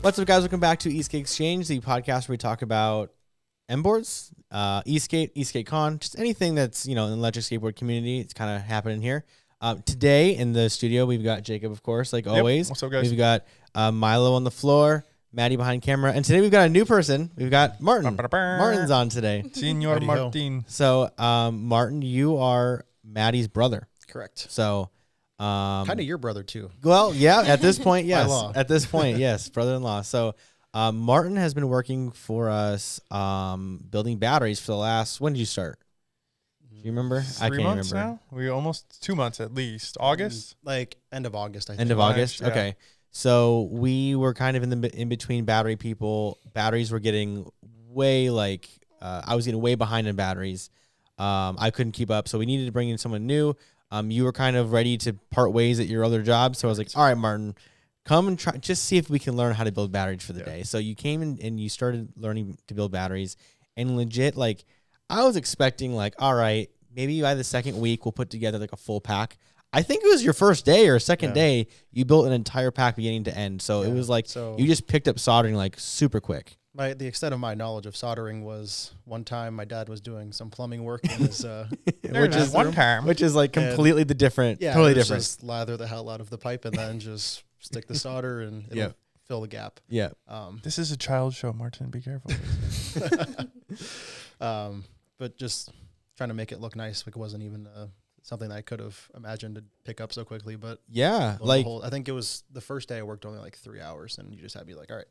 What's up, guys? Welcome back to Eastgate8Exchange, the podcast where we talk about MBoards, Eastgate Con, just anything that's, in the electric skateboard community. It's kind of happening here. Today in the studio, we've got Jacob, of course, like always. What's up, guys? We've got Milo on the floor, Maddie behind camera, and today we've got a new person. We've got Martin. Martin's on today. Senor Martin. So, Martin, you are Maddie's brother. Correct. So, kind of your brother too. Well, yeah, at this point, yes. By law. At this point, yes, brother-in-law. So, Martin has been working for us building batteries for the last, when did you start? Do you remember? 3 months now? We almost 2 months at least. August? Like end of August, I think. End of August? Yeah. Okay. So we were kind of in between battery people. Batteries were getting way I was getting way behind in batteries. I couldn't keep up. So we needed to bring in someone new. You were kind of ready to part ways at your other job. So I was like, all right, Martin, come and try, just see if we can learn how to build batteries for the day. So you came in and you started learning to build batteries, and legit, I was expecting all right, maybe by the second week we'll put together a full pack. I think it was your first day or second day you built an entire pack beginning to end. So it was you just picked up soldering super quick. The extent of my knowledge of soldering was one time my dad was doing some plumbing work in his which is completely the different, totally different. Just lather the hell out of the pipe and then just stick the solder and it'll fill the gap. Yeah. This is a child show, Martin. Be careful. But just trying to make it look nice. It wasn't even something that I could have imagined to pick up so quickly. But yeah, I think it was the first day I worked only 3 hours, and you just had to be all right.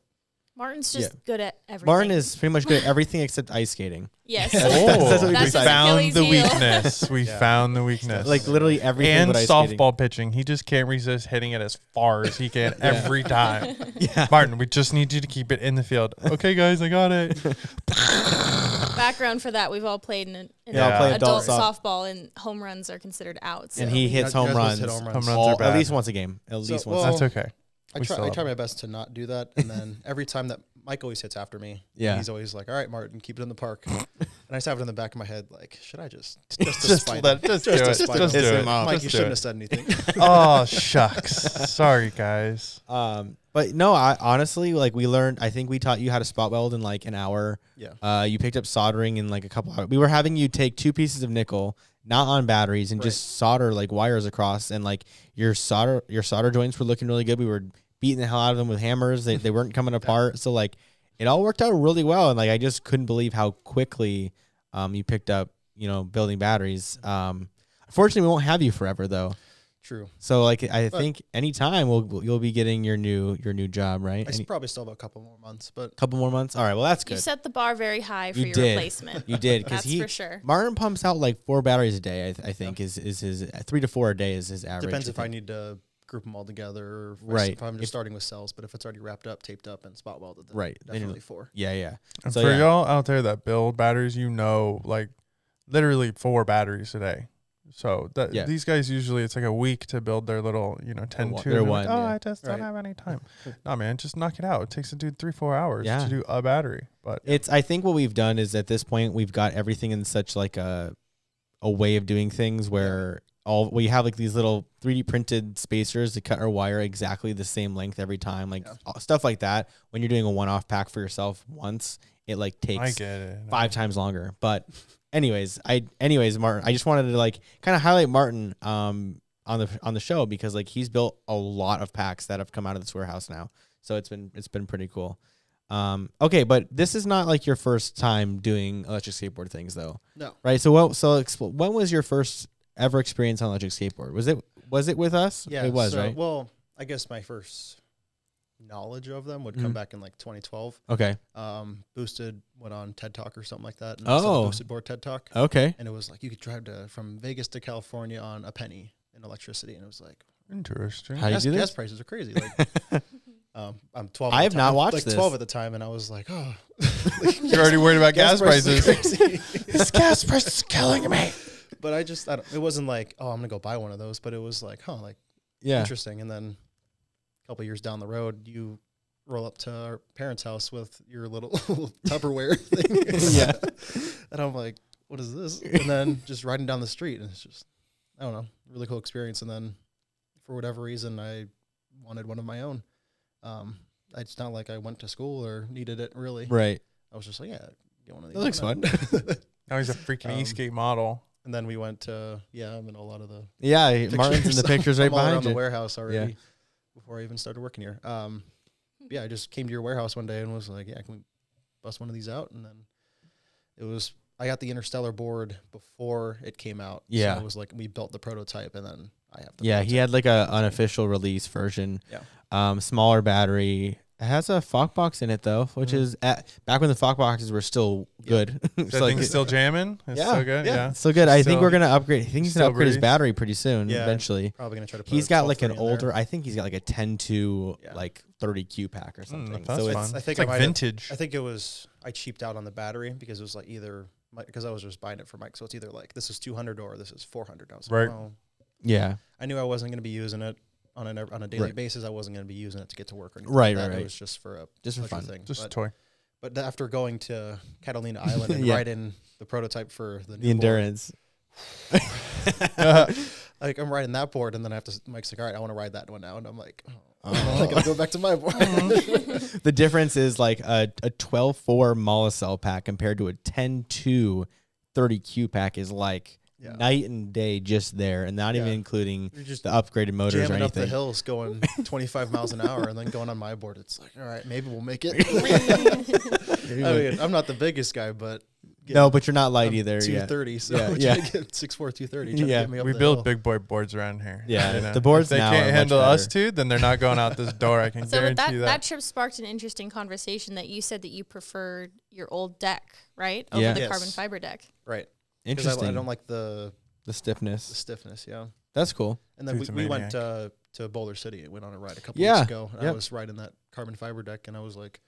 Martin's just good at everything. Martin is pretty much good at everything except ice skating. Yes. That's what we That's found the heel. weakness. We found the weakness. Literally everything and but ice softball pitching. He just can't resist hitting it as far as he can every time. Yeah. Martin, we just need you to keep it in the field. Okay, guys, I got it. Background for that, we've all played in adult softball, and home runs are considered outs. And he hits home runs. Home runs are bad. At least once a game. At least once. That's okay. I try my best to not do that, and then every time that Mike always hits after me, he's always like, "All right, Martin, keep it in the park." And I just have it in the back of my head, should I just to spite him? Just do it. Mike, you shouldn't have said anything. Oh shucks, sorry guys. But no, I honestly we learned. I think we taught you how to spot weld in an hour. Yeah. You picked up soldering in a couple hours. We were having you take 2 pieces of nickel, not on batteries, and just solder wires across, and your solder joints were looking really good. We were beating the hell out of them with hammers. They weren't coming apart. So it all worked out really well. And I just couldn't believe how quickly you picked up, building batteries. Unfortunately, we won't have you forever though. True. So I think anytime you'll be getting your new job, right? I probably still have a couple more months, but couple more months. All right. Well, that's good. You set the bar very high for your replacement. You did. That's for sure. Martin pumps out 4 batteries a day. I think is his 3 to 4 a day is his average. Depends if I need to group them all together, or if I'm just starting with cells. But if it's already wrapped up, taped up, and spot welded, then definitely 4. Yeah. And so for y'all out there that build batteries, literally 4 batteries a day. So these guys usually it's a week to build their little 10 tube. I just don't have any time. No man, just knock it out. It takes a dude 3-4 hours to do a battery. But I think what we've done is at this point we've got everything in such a way of doing things where we have these little 3D printed spacers to cut our wire exactly the same length every time, stuff like that. When you're doing a one-off pack for yourself once, it takes 5 times longer. But anyways, Martin, I just wanted to kind of highlight Martin on the show because he's built a lot of packs that have come out of this warehouse now. So it's been pretty cool. Okay, but this is not your first time doing electric skateboard things though. No. Right? So when was your first ever experience on electric skateboard? Was it with us? Yeah, it was, right? Well, I guess my first knowledge of them would come back in 2012. Okay. Boosted went on TED Talk or something like that. And Boosted Board TED Talk. Okay. And it was you could drive from Vegas to California on a penny in electricity, and it was interesting. How do you do this? Gas prices are crazy. I'm 12. I have not watched this. 12 at the time, and I was like, oh. You're already worried about gas prices. This gas price is killing me. But it wasn't I'm going to go buy one of those, but it was interesting. And then a couple of years down the road, you roll up to our parents' house with your little Tupperware thing. Yeah. And I'm like, what is this? And then just riding down the street, and it's just, I don't know, really cool experience. And then for whatever reason, I wanted one of my own. It's not like I went to school or needed it really. Right. I was just like, yeah, get one of these. That looks fun. Now he's a freaking Eastgate model. And then we went to, I'm in a lot of the Martin's in the pictures right behind you. The warehouse already before I even started working here. I just came to your warehouse one day and was like, can we bust one of these out? And then I got the Interstellar board before it came out. Yeah. So it was like, we built the prototype, and then I have the prototype. He had like a unofficial release version. Yeah. Smaller battery. It has a Fock box in it though, which is back when the Fock boxes were still good. That thing's still jamming. It's still good. Yeah, still good. I think we're gonna upgrade. I think he's gonna upgrade his battery pretty soon. Yeah, eventually. Probably gonna try to. He's got like an older. I think he's got like a 10-2 like 30Q pack or something. So it's like vintage. I think it was. I cheaped out on the battery because it was like either because I was just buying it for Mike, so it's either like this is 200 or this is 400. I was like, yeah. I knew I wasn't gonna be using it on a daily basis. I wasn't going to be using it to get to work or anything. Right. It was just for fun thing. Just a toy. But after going to Catalina Island and riding the prototype for the endurance, like I'm riding that board, and then I have to. Mike's like, all right, I want to ride that one now, and I'm like, I'm gonna go back to my board. The difference is like a 12.4 Molicel pack compared to a 10.2 30Q pack is like. Night and day just there, and not even including the upgraded motors or anything. Jamming up the hills going 25 miles an hour and then going on my board. It's like, all right, maybe we'll make it. I mean, I'm not the biggest guy, but... but you're not light either. 230, so trying to get 6'4", 230. Yeah, get me up we the build hill. big boy boards around here. Yeah, you know? the boards if they now can't handle us two, then they're not going out this door. I can guarantee that. That trip sparked an interesting conversation that you said that you preferred your old deck, right? Over the carbon fiber deck. Right. Interesting. I don't like the stiffness. The stiffness, yeah. That's cool. And then we went to Boulder City and went on a ride a couple weeks ago. And I was riding that carbon fiber deck, and I was like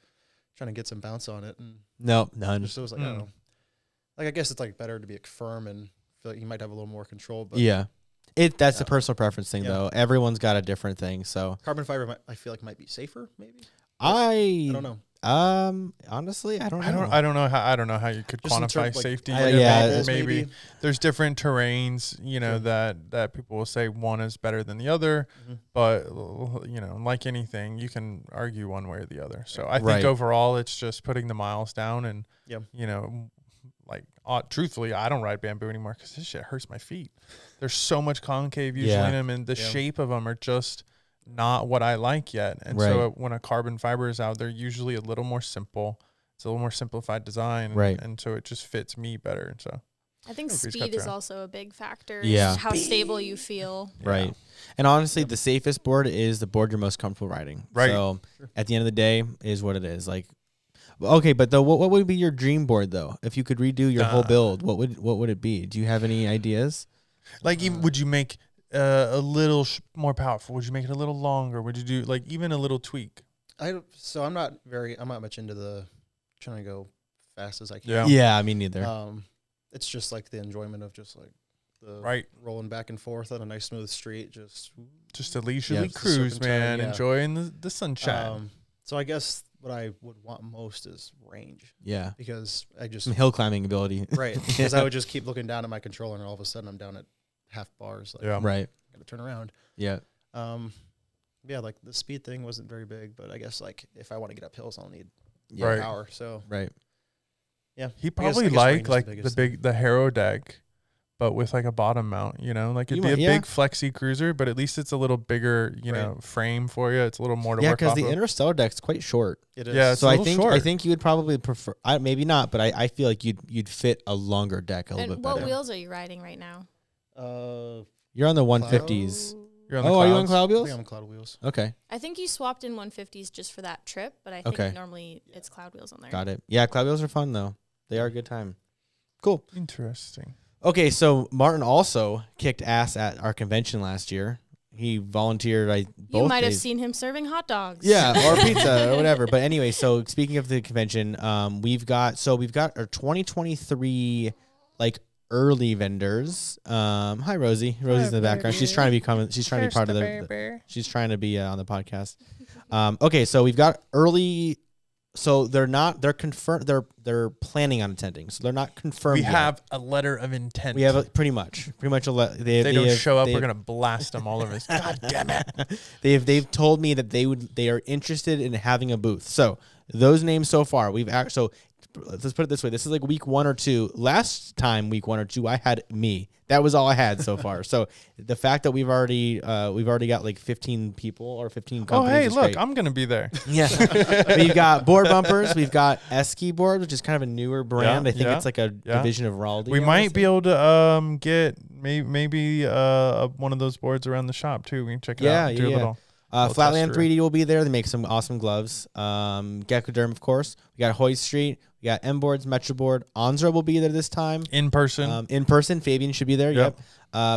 trying to get some bounce on it. And none. So it was like, I don't know. Like, I guess it's like better to be firm and feel like you might have a little more control. But that's a personal preference thing, though. Everyone's got a different thing. So carbon fiber, I feel like might be safer, maybe. I don't know. Honestly, I don't know. I don't know how you could quantify safety. Maybe there's different terrains, that people will say one is better than the other, but like anything, you can argue one way or the other. So I think overall, it's just putting the miles down, and truthfully, I don't ride bamboo anymore because this shit hurts my feet. There's so much concave usually in them, and the shape of them are just not what I like yet. And so when a carbon fiber is out, they're usually a little more simple. It's a little more simplified design. And so it just fits me better. And so I think speed is also a big factor. Yeah. How stable you feel. Right. Yeah. And honestly, the safest board is the board you're most comfortable riding. Right. So at the end of the day is what it is. Like, okay, but what would be your dream board though? If you could redo your whole build, what would it be? Do you have any ideas? Like, would you make a little more powerful? Would you make it a little longer? Would you do like even a little tweak? I'm not much into the trying to go fast as I can. Yeah, me neither. It's just like the enjoyment of just like the rolling back and forth on a nice smooth street, just a leisurely cruise, man, enjoying the sunshine. So I guess what I would want most is range. Yeah, because I just some hill climbing ability. Right, because I would just keep looking down at my controller, and all of a sudden I'm down at half bars. Like, right. Gotta turn around. Yeah. Like the speed thing wasn't very big, but I guess like if I want to get up hills, I'll need power. So yeah. He probably liked like the Haro deck, but with like a bottom mount, like it'd be a big flexy cruiser, but at least it's a little bigger, frame for you. It's a little more to work off. Yeah, because the Interstellar deck's quite short. It is. Yeah, so I think you would probably prefer. Maybe not, but I feel like you'd fit a longer deck a little bit better. What wheels are you riding right now? You're on the 150s. You're on the are you on cloud wheels? I think I'm on cloud wheels. Okay. I think you swapped in 150s just for that trip, but I think normally it's cloud wheels on there. Got it. Yeah, cloud wheels are fun though. They are a good time. Cool. Interesting. Okay, so Martin also kicked ass at our convention last year. He volunteered. You might have seen him serving hot dogs. Yeah, or pizza or whatever. But anyway, so speaking of the convention, we've got our 2023 early vendors. Hi Rosie. Rosie's in the background. She's trying to be part of she's trying to be on the podcast. Okay, so we've got early. So they're confirmed. They're planning on attending. So they're not confirmed. We have a letter of intent. We have pretty much a they don't show up. We're gonna blast them all of us. God damn it! They've told me that they are interested in having a booth. So those names so far let's put it this way. This is like week 1 or 2. Last time week 1 or 2, I had me. That was all I had so far. So the fact that we've already got like 15 people or 15 companies. Oh, hey, look, great. I'm going to be there. Yeah. We've got board bumpers. We've got Esk8Board, which is kind of a newer brand. I think it's like a division of Raldi. We might be able to get maybe one of those boards around the shop too. We can check it out. Do a little Flatland 3D will be there. They make some awesome gloves. Geckoderm, of course. We got Hoist Street. We got MBoards, Metroboard. Onzra will be there this time. In person. Fabian should be there. Yep.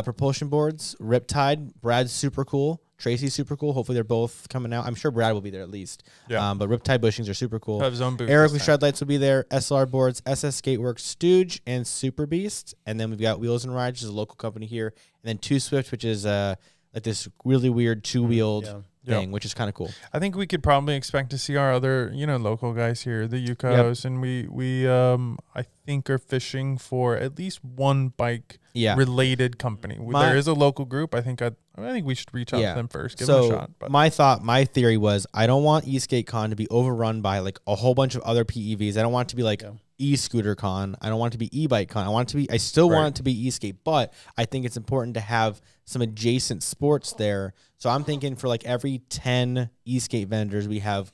Propulsion Boards. Riptide. Brad's super cool. Tracy's super cool. Hopefully they're both coming out. I'm sure Brad will be there at least. Yeah. But Riptide bushings are super cool. Have his own booth. Eric with Shred Lights will be there. SLR Boards, SS Skateworks, Stooge, and Super Beast. And then we've got Wheels and Rides, which is a local company here. And then Two Swift, which is like this really weird two-wheeled thing, which is kind of cool. I think we could probably expect to see our other, local guys here, the Yukos, and we I think are fishing for at least one bike related company. There is a local group. I think we should reach out to them first, give them a shot. But my theory was I don't want Eastgate Con to be overrun by like a whole bunch of other PEVs. I don't want it to be like e-scooter con. I don't want it to be e-bike con. I still want it to be Eastgate, but I think it's important to have some adjacent sports there. So I'm thinking for like every 10 e-skate vendors, we have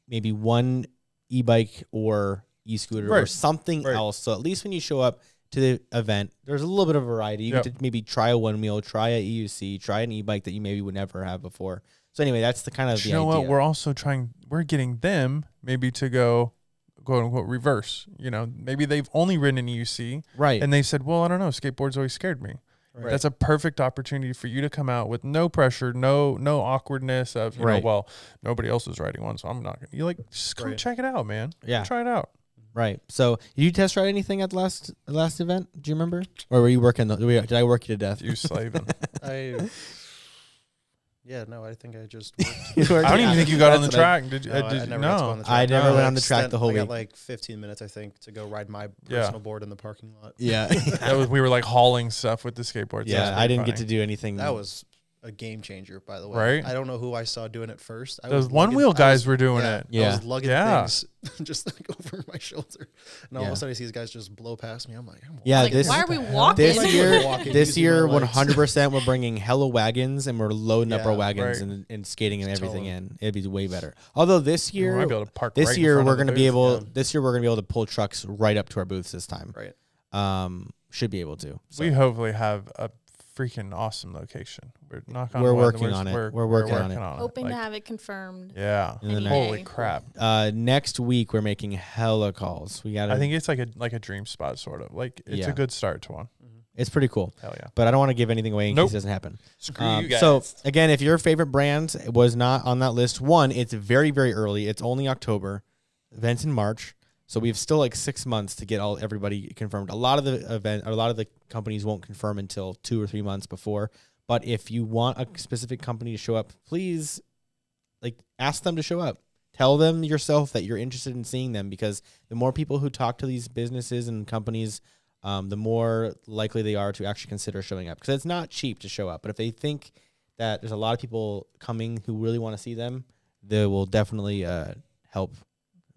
maybe one e-bike or e-scooter or something else. So at least when you show up to the event, there's a little bit of variety. You get to maybe try a one wheel, try a EUC, try an e-bike that you maybe would never have before. So anyway, that's the kind of the idea. What? We're also we're getting them maybe to go quote unquote reverse. Maybe they've only ridden an EUC. Right. And they said, well, I don't know, skateboards always scared me. Right. That's a perfect opportunity for you to come out with no pressure, no awkwardness of, well, nobody else is riding one, so I'm not going to. You just come check it out, man. Yeah. Try it out. Right. So, did you test ride anything at the last event? Do you remember? Or were you working? Did I work you to death? You slaving. I think I just worked. I don't even think you got on the track. Did you? No, I never got on the track. I never went on the track the whole week. I got like 15 minutes, I think, to go ride my personal board in the parking lot. Yeah. We were like hauling stuff with the skateboards. Yeah, I didn't get to do anything. That was a game changer, by the way. Right? I don't know who I saw doing it first. Those one-wheel guys were doing it. Yeah. I was lugging things just like over my shoulder. And all of a sudden I see these guys just blow past me. I'm like, why are we walking? This year 100% we're bringing hella wagons and we're loading up our wagons and skating and everything in. It'd be way better. Although this year we're going to be able to pull trucks right up to our booths this time. Right. Should be able to. So. We hopefully have a freaking awesome location. We're working on it. We're working on it. Hoping to have it confirmed. Yeah. Holy crap. Next week we're making hella calls. I think it's like a dream spot, sort of. Like it's a good start to one. It's pretty cool. Hell yeah. But I don't want to give anything away in case it doesn't happen. Screw you guys. So again, if your favorite brand was not on that list, it's very, very early. It's only October. Events in March. So we have still like 6 months to get everybody confirmed. A lot of the companies won't confirm until 2 or 3 months before. But if you want a specific company to show up, please ask them to show up. Tell them yourself that you're interested in seeing them, because the more people who talk to these businesses and companies, the more likely they are to actually consider showing up. Because it's not cheap to show up. But if they think that there's a lot of people coming who really want to see them, they will definitely help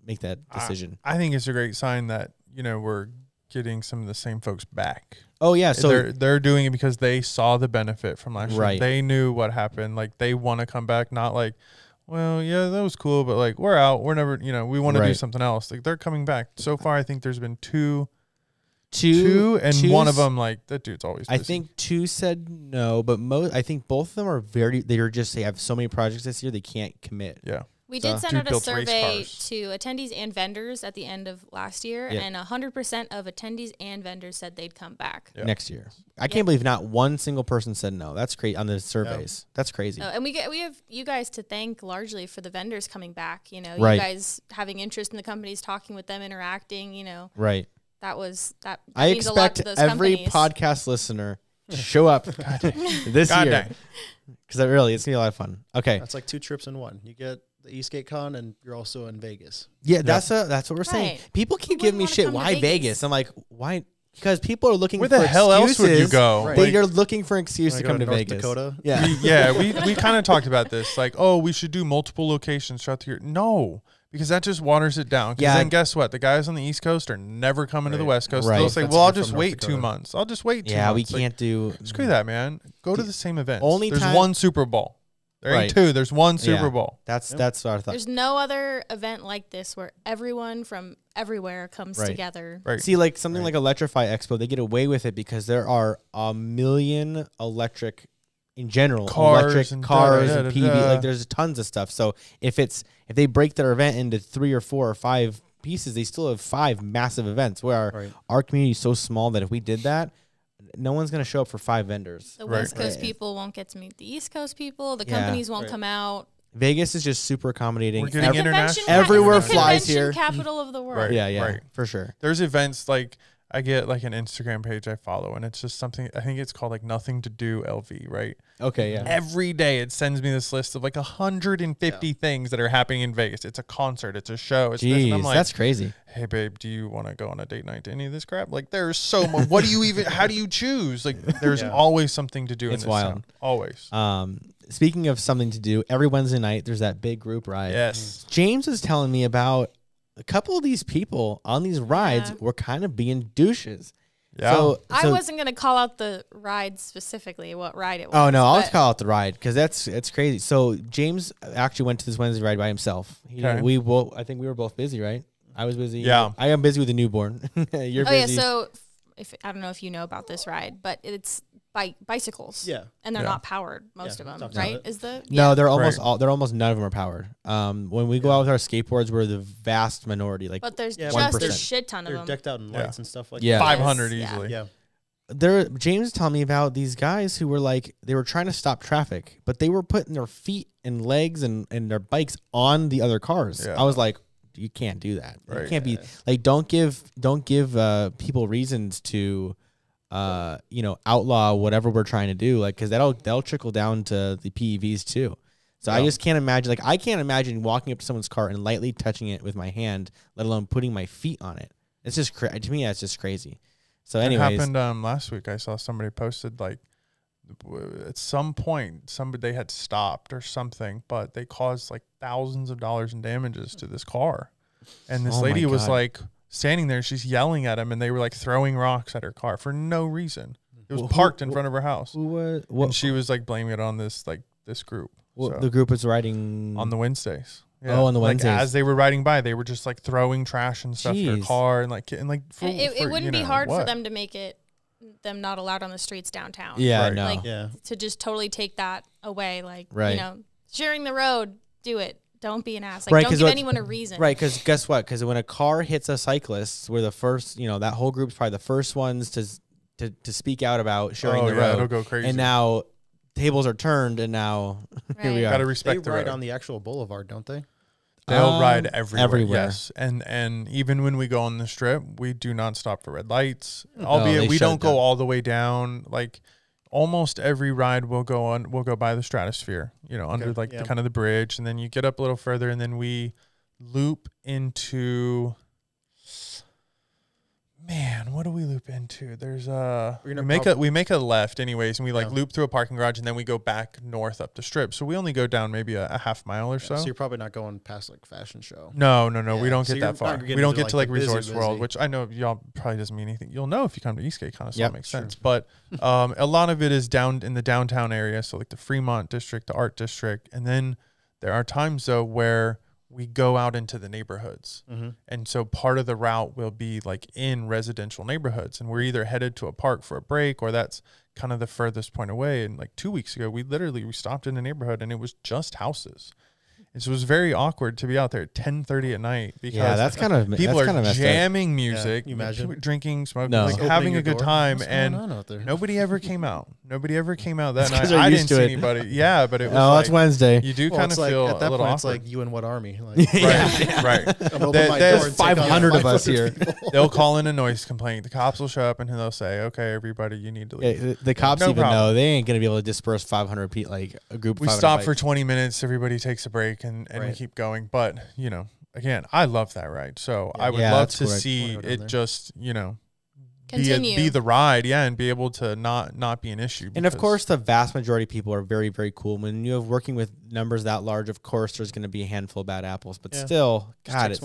make that decision. I think it's a great sign that we're getting some of the same folks back. Oh yeah, so they're doing it because they saw the benefit from last year. They knew what happened. Like they want to come back, not like, well, yeah, that was cool, but like we're out. We're never, we want to do something else. Like they're coming back. So far, I think there's been two, and one of them that dude's always busy. I think 2 said no, but I think both of them are they have so many projects this year they can't commit. Yeah. We did send out a survey to attendees and vendors at the end of last year, and 100% of attendees and vendors said they'd come back next year. I can't believe not one single person said no. That's crazy on the surveys. That's crazy. And we have you guys to thank largely for the vendors coming back. You guys having interest in the companies, talking with them, interacting. Right. That I means a lot to expect those every companies. podcast listener to show up this year, because it's gonna be a lot of fun. Okay, that's like 2 trips in one. You get the Eastgate Con, and you're also in Vegas. Yeah, that's what we're saying. People keep giving me shit. Why Vegas? I'm like, why? Because people are looking. Where the hell else would you go? Right. They're looking for an excuse to come to North Vegas. Dakota. Yeah, we kind of talked about this. Like, oh, we should do multiple locations throughout the year. No, because that just waters it down. Because then guess what? The guys on the East Coast are never coming to the West Coast. They'll say, well, I'll just wait 2 months. I'll just wait 2 months. Yeah, we can't do. Screw that, man. Go to the same event. There's time, one Super Bowl. There ain't two. There's one Super Bowl. That's what I thought. There's no other event like this where everyone from everywhere comes together. Right. See, like something like Electrify Expo, they get away with it because there are a million electric, in general, cars and PV. Like there's tons of stuff. So if they break their event into 3 or 4 or 5 pieces, they still have 5 massive events. Where our community is so small that if we did that, no one's going to show up for 5 vendors. The West Coast people won't get to meet the East Coast people. The companies won't come out. Vegas is just super accommodating. We're getting international. Everywhere flies here. Capital of the world. Right. For sure. There's events like I get like an Instagram page I follow, and it's just something, I think it's called like Nothing to Do LV, right? Okay, yeah. Every day it sends me this list of like 150 things that are happening in Vegas. It's a concert, it's a show. It's this, and I'm like, that's crazy. Hey babe, do you want to go on a date night to any of this crap? Like there's so much. What do you even? How do you choose? Like there's always something to do. It's in this wild. town. Always. Speaking of something to do, every Wednesday night there's that big group ride. Yes. James was telling me about a couple of these people on these rides were kind of being douches. Yeah. So I wasn't going to call out the ride specifically, what ride it was. Oh, no, I'll call out the ride because it's crazy. So James actually went to this Wednesday ride by himself. I think we were both busy, right? I was busy. Yeah. I am busy with a newborn. You're busy. Yeah, so I don't know if you know about this ride, but it's bicycles. Yeah. And they're not powered, most of them, right? No, they're almost none of them are powered. When we go out with our skateboards, we're the vast minority. But there's 1%. just a shit ton of them. They're decked out in lights and stuff like that. Yeah. 500 easily. Yeah. James told me about these guys who were like, they were trying to stop traffic, but they were putting their feet and legs and their bikes on the other cars. I was like, you can't do that. Right. You can't be like, don't give people reasons to outlaw whatever we're trying to do, like, because that'll trickle down to the PEVs too. So I just can't imagine, like, I can't imagine walking up to someone's car and lightly touching it with my hand, let alone putting my feet on it. It's just to me, that's just crazy. So anyways, it happened last week. I saw somebody posted like at some point they had stopped or something, but they caused like thousands of dollars in damages to this car, and this lady was like standing there, she's yelling at him, and they were like throwing rocks at her car for no reason. It was parked in front of her house. And she was like blaming it on this group. The group was riding on the Wednesdays. Yeah. Oh, on the Wednesdays. Like, as they were riding by, they were just like throwing trash and stuff at her car, and it wouldn't be hard for them to make them not allowed on the streets downtown. Yeah, right. no. To just totally take that away, sharing the road, do it. Don't be an ass. Like, don't give anyone a reason. Right, because guess what? Because when a car hits a cyclist, we're the first, that whole group's probably the first ones to speak out about sharing the road. It'll go crazy. And now tables are turned, and now here we are. Gotta respect the road. They ride on the actual boulevard, don't they? They'll ride everywhere. Yes. And even when we go on the strip, we do not stop for red lights. Albeit we don't go all the way down. Like almost every ride we'll go by the stratosphere, under the kind of the bridge, and then you get up a little further, and then we loop into, man, what do we loop into? There's we make a left anyways, and we loop through a parking garage, and then we go back north up the strip. So we only go down maybe a half mile or so. So you're probably not going past like Fashion Show. No, we don't get that far. We don't get to like Resorts busy. World, which I know y'all probably doesn't mean anything. You'll know if you come to Eastgate Con, so that makes sense. But a lot of it is down in the downtown area, so like the Fremont district, the Art district, and then there are times though where we go out into the neighborhoods. Mm-hmm. And so part of the route will be like in residential neighborhoods, and we're either headed to a park for a break, or that's kind of the furthest point away. And like 2 weeks ago, we stopped in a neighborhood, and it was just houses. And so it was very awkward to be out there at 10:30 at night, because that's kind of people are jamming music, you imagine drinking, smoking, No. like having a good time, What's and going on out there? nobody ever came out. Nobody ever came out that night. I didn't see anybody. Yeah, but it was that's Wednesday. You do kind of feel at that a little point, awkward. it's like you and what army? Like, right. There's 500 of us here. They'll call in a noise complaint. The cops will show up and they'll say, "Okay, everybody, you need to leave." Yeah, the cops even know they ain't gonna be able to disperse 500 people, like a group. We stop for 20 minutes. Everybody takes a break and we keep going. But again, I love that ride. So I would love to see it just be the ride, and be able to not be an issue. And of course, the vast majority of people are very, very cool. When you have working with numbers that large, of course, there's going to be a handful of bad apples. But still, God,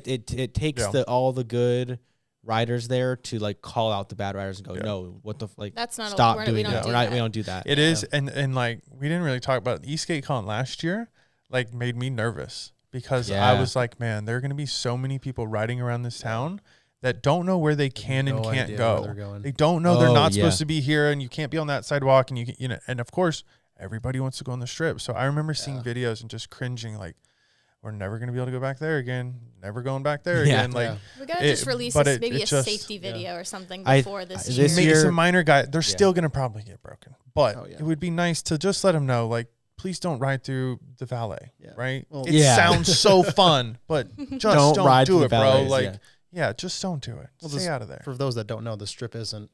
it takes all the good riders there to like call out the bad riders and go, no, what the that's not stop doing that. We don't do that. It is, and like we didn't really talk about Eastgate Con last year. Like made me nervous because I was like, man, there are going to be so many people riding around this town that don't know where they can and can't go. They don't know they're not supposed to be here, and you can't be on that sidewalk, and and of course everybody wants to go on the strip. So I remember seeing videos and just cringing, like, we're never going to be able to go back there again. Never going back there again. Like we gotta just release maybe a safety video or something before this year. This year, it's a minor guy. They're still going to probably get broken, but it would be nice to just let them know, like, please don't ride through the valet, right? Well, it sounds so fun, but just don't do it, bro. Like. Yeah, just don't do it. Stay out of there. For those that don't know, the strip isn't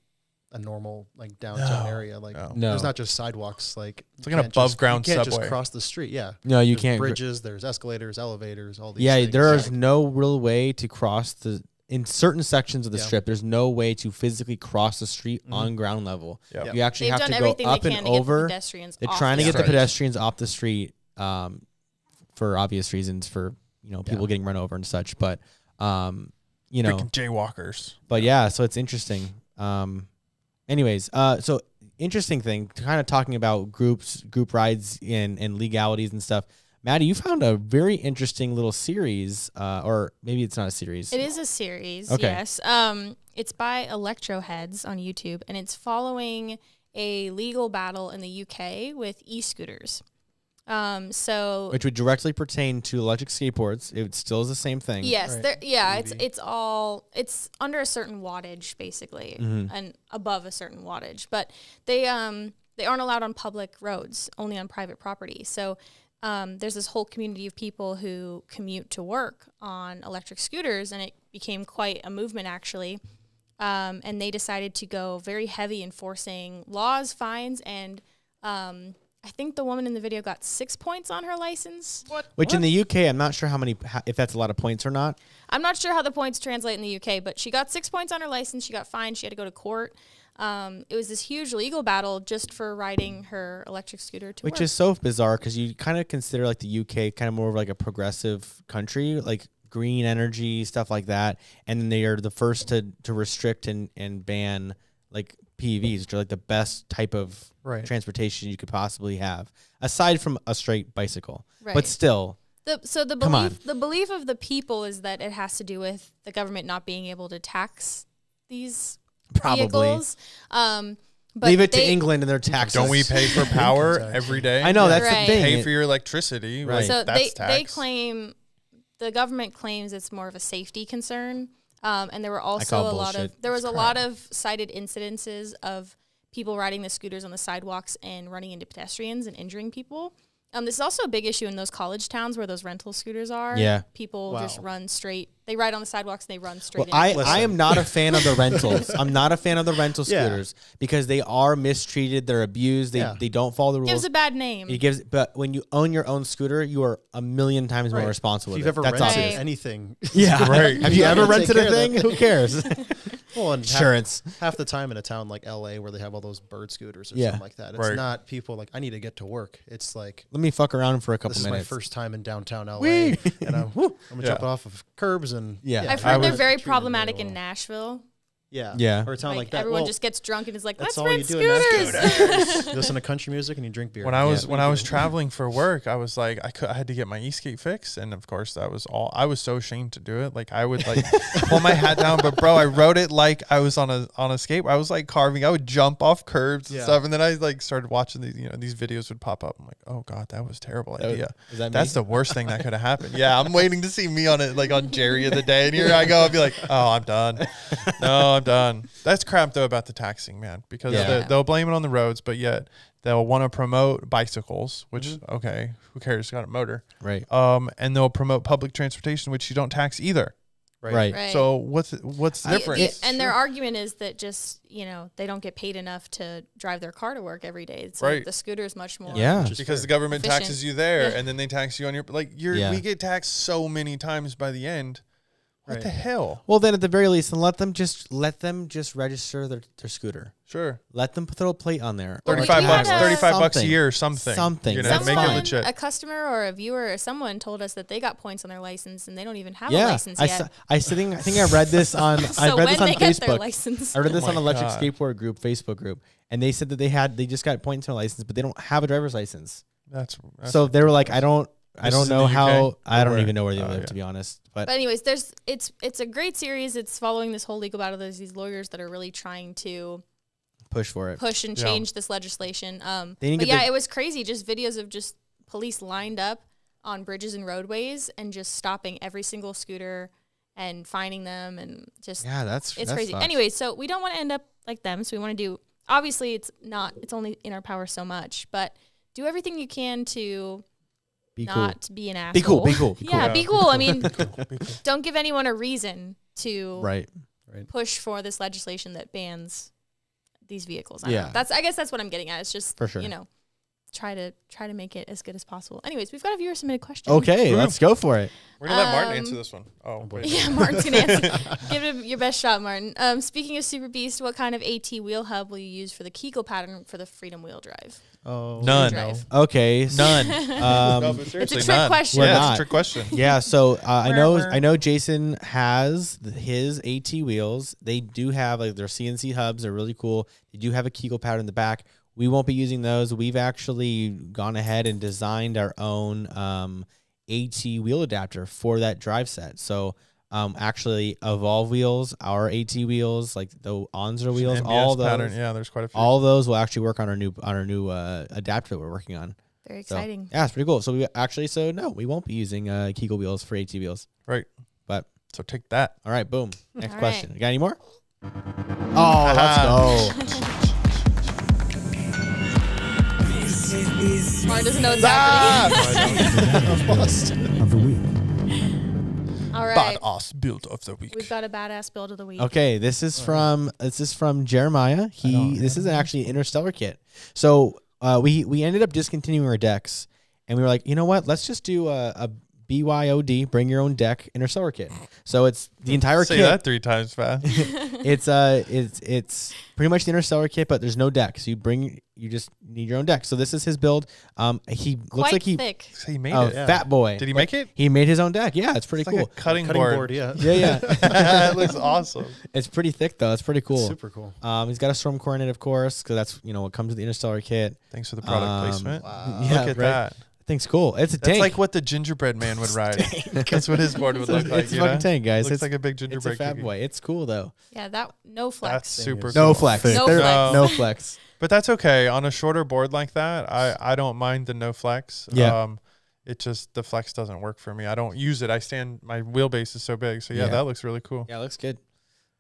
a normal like downtown area. Like there's not just sidewalks. Like it's like an above ground subway. You can't just cross the street. Yeah. No, you there's can't. Bridges. There's escalators, elevators, all these. Yeah, things. there is no real way to cross in certain sections of the strip. There's no way to physically cross the street on ground level. Yep. You actually have to go up and over. They're trying to get the pedestrians off the street for obvious reasons, for people getting run over and such. But freaking jaywalkers. But so it's interesting. Anyways, so interesting thing, kind of talking about group rides and legalities and stuff. Maddie, you found a very interesting little series, or maybe it's not a series. It is a series, yes. It's by Electroheads on YouTube, and it's following a legal battle in the UK with e-scooters. Which would directly pertain to electric skateboards. It still is the same thing. Yes, it's under a certain wattage basically, and above a certain wattage. But they aren't allowed on public roads, only on private property. So there's this whole community of people who commute to work on electric scooters, and it became quite a movement actually. And they decided to go very heavy enforcing laws, fines, and I think the woman in the video got 6 points on her license. Which in the UK, I'm not sure if that's a lot of points or not. I'm not sure how the points translate in the UK, but she got 6 points on her license. She got fined. She had to go to court. It was this huge legal battle just for riding her electric scooter to work. Which is so bizarre because you kind of consider like the UK kind of more of like a progressive country, like green energy, stuff like that. And then they are the first to restrict and ban like PEVs, which are like the best type of transportation you could possibly have, aside from a straight bicycle. Right. But still, the belief of the people is that it has to do with the government not being able to tax these vehicles. But leave it to England and their taxes. Don't we pay for power every day? I know, that's the thing. Pay for your electricity. Right. So that's they claim, the government claims it's more of a safety concern. And there were also a lot of cited incidences of people riding the scooters on the sidewalks and running into pedestrians and injuring people. This is also a big issue in those college towns where those rental scooters are. Yeah. People just run straight. They ride on the sidewalks and they run straight. I am not a fan of the rentals. I'm not a fan of the rental scooters because they are mistreated. They're abused. They don't follow the rules. It gives a bad name. But when you own your own scooter, you are a million times more responsible. If you've ever rented anything. Yeah. Right. Have you ever rented a thing? Who cares? Well, insurance. Half the time in a town like LA where they have all those bird scooters or something like that. It's not people like, I need to get to work. It's like, let me fuck around for a couple minutes. This is my first time in downtown LA. And I'm going to jump off of curbs and I've heard they're very problematic in Nashville. Yeah. Or a town like that. Everyone just gets drunk and is like, let's rent scooters. You listen to country music and you drink beer. When I was traveling for work, I was like, I had to get my e-skate fixed, and of course that was all. I was so ashamed to do it. Like I would like pull my hat down, but bro, I rode it like I was on a skate. I was like carving. I would jump off curbs and stuff, and then I like started watching these. These videos would pop up. I'm like, oh god, that was a terrible idea. That's the worst thing that could have happened. Yeah, I'm waiting to see me on it, like on Jerry of the Day, and here I go. I'll be like, oh, I'm done. No. I'm done. That's crap though about the taxing, man, because they'll blame it on the roads, but yet they'll want to promote bicycles, which okay, who cares? Got a motor, right? And they'll promote public transportation, which you don't tax either. Right. So what's the difference? And their argument is that just, they don't get paid enough to drive their car to work every day. So the scooter is much more. Yeah. Because the government taxes you there and then they tax you on your, we get taxed so many times by the end. What the hell? Well, then at the very least, let them just register their scooter. Sure. Let them put a plate on there. $35 a year or something. Something. Make it legit. A customer or a viewer or someone told us that they got points on their license and they don't even have a license yet. I think I read this on I read this on Facebook. I read this on Electric Skateboard group, Facebook group, and they said that they just got points on their license, but they don't have a driver's license. So they were like, I don't know how. I don't even know where they live, to be honest. But anyways, it's a great series. It's following this whole legal battle. There's these lawyers that are really trying to push and change this legislation. It was crazy. Just videos of just police lined up on bridges and roadways and just stopping every single scooter and finding them and just it's crazy. Sucks. Anyway, so we don't want to end up like them. So we want to do. Obviously, it's only in our power so much, but do everything you can to. Be an asshole. Be cool. Yeah, be cool. I mean, don't give anyone a reason to push for this legislation that bans these vehicles. I guess that's what I'm getting at. It's just, for sure. Try to make it as good as possible. Anyways, we've got a viewer submitted question. Okay, let's go for it. We're going to let Martin answer this one. Oh, wait. Yeah, Martin's going to answer. Give it your best shot, Martin. Speaking of Super Beast, what kind of AT wheel hub will you use for the Kegel pattern for the Freedom Wheel Drive? Oh, none. Okay, none. It's a trick question. Yeah, it's a trick question. Yeah, so I know Jason has his AT wheels. They do have their CNC hubs. They're really cool. They do have a Kegel pattern in the back. We won't be using those. We've actually gone ahead and designed our own AT wheel adapter for that drive set. So actually, Evolve wheels, our AT wheels, like the Onzer wheels, all those. Pattern. Yeah, there's quite a few. All those will actually work on our new adapter that we're working on. Very exciting. Yeah, it's pretty cool. So we won't be using Kegel wheels for AT wheels. Right. So take that. All right, boom. Next all question. Right. You got any more? Oh, let's go. Martin doesn't know what's happening. Of the week. All right. Badass build of the week. We've got a badass build of the week. Okay, this is from Jeremiah. This is actually an Interstellar kit. So we ended up discontinuing our decks, and we were like, you know what? Let's just do a BYOD, bring your own deck Interstellar kit. So it's the entire kit. Say that 3 times fast. It's pretty much the Interstellar kit, but there's no deck. So you just need your own deck. So this is his build. He looks like thick. He made it. Fat boy. Did he make it? He made his own deck. Yeah, it's pretty cool. Like a cutting board. Yeah. Yeah. It looks awesome. It's pretty thick though. It's pretty cool. Super cool. He's got a storm coronet, of course, because that's what comes with the Interstellar kit. Thanks for the product placement. Wow. Yeah, look at that. Thing's cool. It's a tank. It's like what the gingerbread man would ride. That's what his board would look like. It's a fucking tank, guys. Looks like a big gingerbread. It's a fat cookie. boy. It's cool though. Yeah, no flex. That's super No cool. flex. No flex. But that's okay. On a shorter board like that, I don't mind the no flex. Yeah. It just, the flex doesn't work for me. I don't use it. My wheelbase is so big. So yeah, that looks really cool. Yeah, it looks good.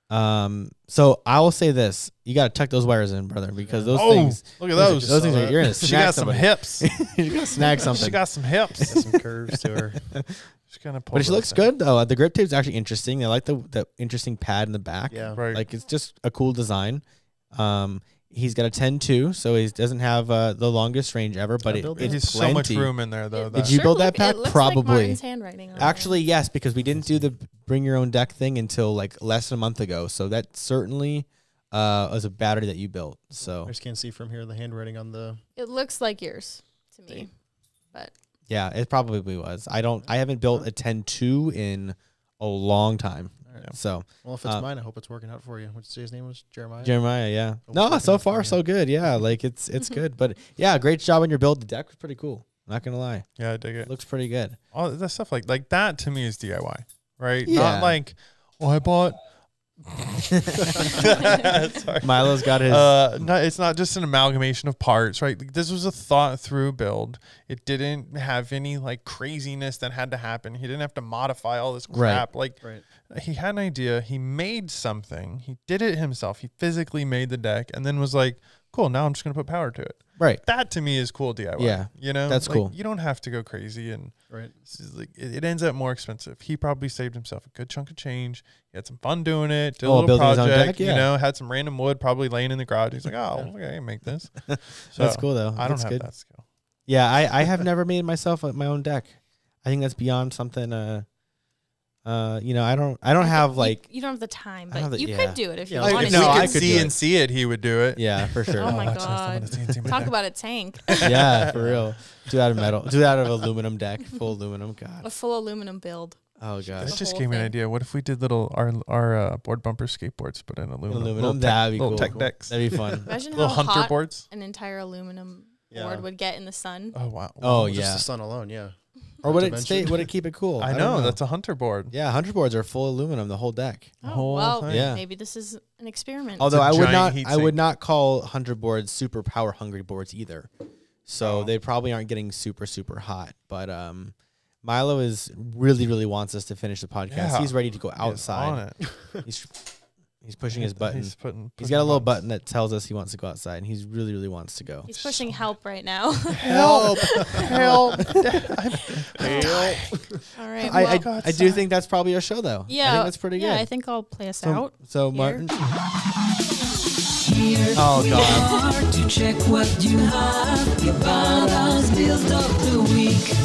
So I will say this: you got to tuck those wires in, brother, because those things. Look at those. Those things are. You're gonna snag She got somebody. some hips. You're gonna snag something. She got some hips. Got some curves to her. She's gonna pull. But she looks good though. The grip tape's actually interesting. I like the interesting pad in the back. Yeah, right. Like it's just a cool design. He's got a 10-2, so he doesn't have the longest range ever, but it is so much room in there though. Did you build that pack? It looks Probably. like Martin's handwriting on Actually, yes, because we didn't do the bring your own deck thing until like less than a month ago. So that certainly was a battery that you built. So I just can't see from here the handwriting on the. It looks like yours to me, but yeah, it probably was. I haven't built a 10-2 in a long time. Right. So Well, if it's mine, I hope it's working out for you. What'd you say his name was? Jeremiah? Jeremiah, yeah. Hope No, it's so working out far for you. so good. Yeah, like it's good. But yeah, great job on your build. The deck was pretty cool. Not gonna lie. Yeah, I dig it. Looks pretty good. All that stuff like that to me is DIY, right? Yeah. Not like, I bought. Sorry. Milo's got his. No, it's not just an amalgamation of parts, right? Like, this was a thought through build. It didn't have any like craziness that had to happen. He didn't have to modify all this crap. Right. Like, he had an idea. He made something. He did it himself. He physically made the deck and then was like, cool, now I'm just going to put power to it. Right. That to me is cool DIY. Yeah. You know, that's cool. You don't have to go crazy and right. Like it ends up more expensive. He probably saved himself a good chunk of change. He had some fun doing it. Did a little project, deck, yeah. You know, had some random wood probably laying in the garage. He's like, oh, okay, I can make this. So that's cool though. I don't have that skill. Yeah. I have never made myself my own deck. I think that's beyond something, you know, I don't have like you don't have the time, but you could do it if you wanted. If no, I could see it. He would do it. Yeah, for sure. Oh my god! Talk about a tank. Yeah, for real. Do out of metal. Do out of aluminum deck. Full aluminum. God. A full aluminum build. Oh god. That just gave me an idea. What if we did our board bumper skateboards, but in aluminum? That'd be cool. Tech decks. That'd be fun. Imagine little how hunter hot boards. An entire aluminum board would get in the sun. Oh wow. Oh yeah. Just the sun alone. Yeah. Or would it stay? Would it keep it cool? I know that's a hunter board. Yeah, hunter boards are full aluminum. The whole deck. Oh well, yeah. Maybe this is an experiment. Although I would not call hunter boards super power hungry boards either. So they probably aren't getting super hot. But Milo really wants us to finish the podcast. Yeah. He's ready to go outside. He's pushing his button. He's got a little button that tells us he wants to go outside, and he really wants to go. He's pushing help right now. Help! Help! All right. I do think that's probably a show, though. Yeah, I think that's pretty good. Yeah, I think I'll play us out. So Martin. Oh God. To check what you have. Do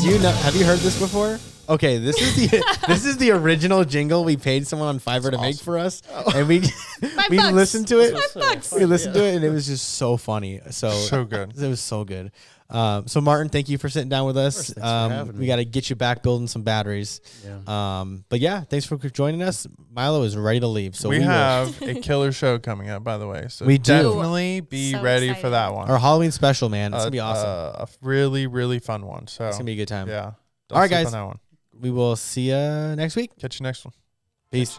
you know? Have you heard this before? Okay, this is the original jingle we paid someone on Fiverr to make for us, and we listened to it. $5. We listened to it, and it was just so funny. So good. It was so good. So Martin, thank you for sitting down with us. We got to get you back building some batteries. Yeah. But yeah, thanks for joining us. Milo is ready to leave. So we have a killer show coming up, by the way. So we do. Definitely be ready for that one. Our Halloween special, man. It's gonna be awesome. A really fun one. So it's gonna be a good time. Yeah. All right, guys. We will see you next week. Catch you next one. Peace.